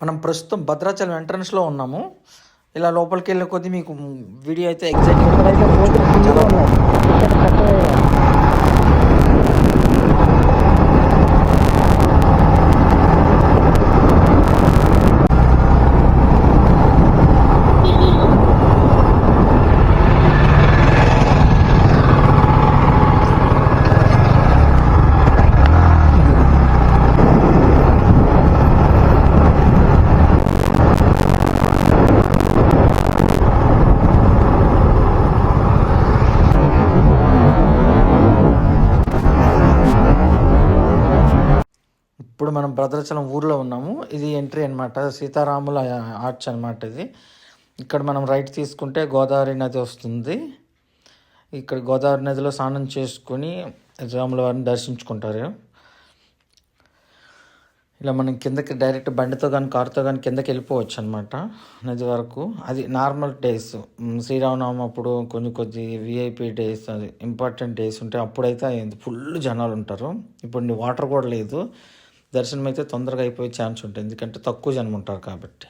మనం ప్రస్తుతం భద్రాచలం ఎంట్రన్స్లో ఉన్నాము. ఇలా లోపలికి వెళ్ళే కొద్దీ మీకు వీడియో అయితే ఎగ్జైటింగ్ చాలా ఇప్పుడు మనం భద్రాచలం ఊర్లో ఉన్నాము. ఇది ఎంట్రీ అనమాట, సీతారాముల ఆర్చ్ అనమాట ఇది. ఇక్కడ మనం రైట్ తీసుకుంటే గోదావరి నది వస్తుంది. ఇక్కడ గోదావరి నదిలో స్నానం చేసుకొని రాముల వారిని దర్శించుకుంటారు. ఇలా మనం కిందకి డైరెక్ట్ బండితో కానీ కారుతో కానీ కిందకి వెళ్ళిపోవచ్చు అనమాట నది వరకు. అది నార్మల్ డేస్, శ్రీరామనవమి అప్పుడు కొద్ది విఐపి డేస్, అది ఇంపార్టెంట్ డేస్ ఉంటాయి. అప్పుడైతే ఫుల్ జనాలు ఉంటారు. ఇప్పుడు వాటర్ కూడా లేదు. దర్శనం అయితే తొందరగా అయిపోయే ఛాన్స్ ఉంటుంది, ఎందుకంటే తక్కువ జనం ఉంటారు కాబట్టి.